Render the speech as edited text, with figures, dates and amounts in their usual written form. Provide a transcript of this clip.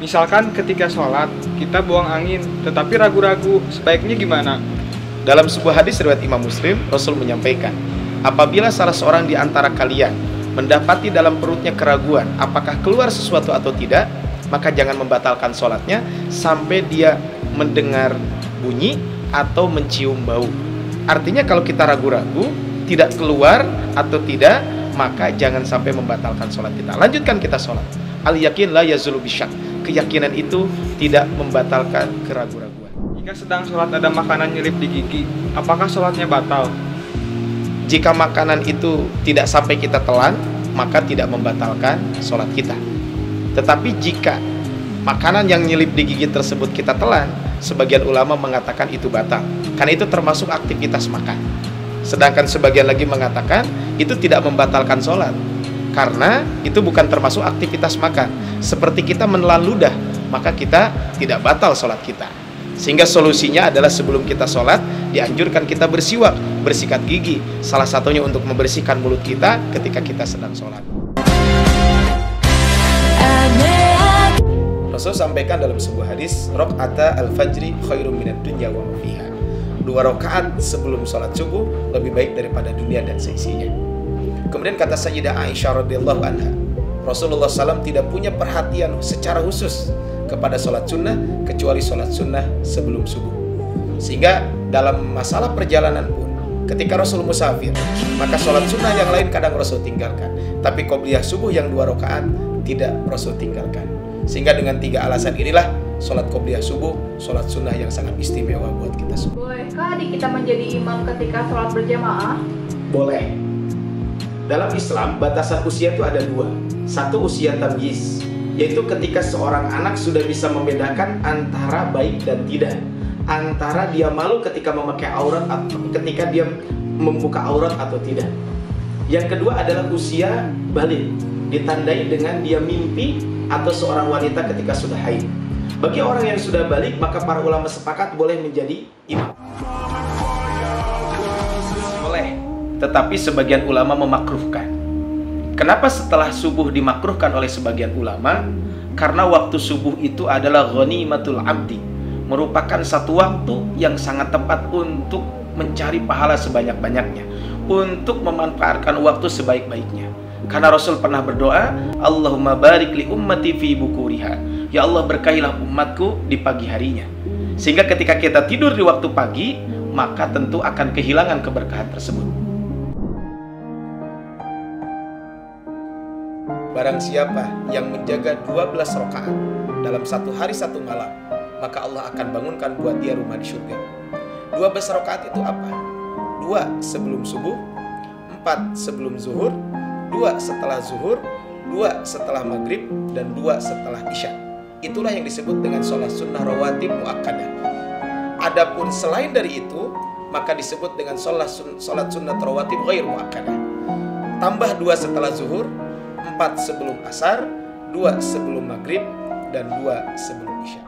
Misalkan ketika sholat, kita buang angin, tetapi ragu-ragu, sebaiknya gimana? Dalam sebuah hadis riwayat Imam Muslim, Rasul menyampaikan, apabila salah seorang di antara kalian mendapati dalam perutnya keraguan apakah keluar sesuatu atau tidak, maka jangan membatalkan sholatnya sampai dia mendengar bunyi atau mencium bau. Artinya kalau kita ragu-ragu, tidak keluar atau tidak, maka jangan sampai membatalkan sholat kita. Lanjutkan kita sholat. Al-yakin la yazulu bisyak. Keyakinan itu tidak membatalkan keraguan-raguan. Jika sedang sholat ada makanan nyelip di gigi, apakah sholatnya batal? Jika makanan itu tidak sampai kita telan, maka tidak membatalkan sholat kita. Tetapi jika makanan yang nyelip di gigi tersebut kita telan, sebagian ulama mengatakan itu batal, karena itu termasuk aktivitas makan. Sedangkan sebagian lagi mengatakan itu tidak membatalkan sholat, karena itu bukan termasuk aktivitas makan. Seperti kita menelan ludah, maka kita tidak batal sholat kita. Sehingga solusinya adalah sebelum kita sholat, dianjurkan kita bersiwak, bersikat gigi. Salah satunya untuk membersihkan mulut kita ketika kita sedang sholat. Rasul sampaikan dalam sebuah hadis, raq'ata al-fajri khairum minad dunya wa ma fiha. 2 rakaat sebelum sholat subuh lebih baik daripada dunia dan seisinya. Kemudian kata Sayyidah Aisyah radhiyallahu anha, Rasulullah SAW tidak punya perhatian secara khusus kepada sholat sunnah kecuali sholat sunnah sebelum subuh. Sehingga dalam masalah perjalanan pun, ketika Rasul musafir, maka sholat sunnah yang lain kadang Rasul tinggalkan, tapi qobliyah subuh yang 2 rakaat tidak Rasul tinggalkan. Sehingga dengan 3 alasan inilah sholat qobliyah subuh, sholat sunnah yang sangat istimewa buat kita semua. Bolehkah adik kita menjadi imam ketika sholat berjamaah? Boleh. Dalam Islam, batasan usia itu ada 2. Satu, usia tamyiz, yaitu ketika seorang anak sudah bisa membedakan antara baik dan tidak, antara dia malu ketika memakai aurat atau ketika dia membuka aurat atau tidak. Yang kedua adalah usia baligh, ditandai dengan dia mimpi atau seorang wanita ketika sudah haid. Bagi orang yang sudah baligh, maka para ulama sepakat boleh menjadi imam. Boleh, tetapi sebagian ulama memakruhkan. Kenapa setelah subuh dimakruhkan oleh sebagian ulama? Karena waktu subuh itu adalah ghanimatul abdi, merupakan satu waktu yang sangat tepat untuk mencari pahala sebanyak-banyaknya, untuk memanfaatkan waktu sebaik-baiknya. Karena Rasul pernah berdoa, Allahumma barik li ummati fi bukuriha. Ya Allah, berkahilah umatku di pagi harinya. Sehingga ketika kita tidur di waktu pagi, maka tentu akan kehilangan keberkahan tersebut. Barang siapa yang menjaga 12 rakaat dalam satu hari satu malam, maka Allah akan bangunkan buat dia rumah di surga. 12 rakaat itu apa? 2 sebelum subuh, 4 sebelum zuhur, 2 setelah zuhur, 2 setelah maghrib, dan 2 setelah isya. Itulah yang disebut dengan sholat sunnah rawatib muakkadah. Adapun selain dari itu, maka disebut dengan sholat sunnah rawatib ghair muakkadah. Tambah 2 setelah zuhur, 4 sebelum asar, 2 sebelum maghrib, dan 2 sebelum isya.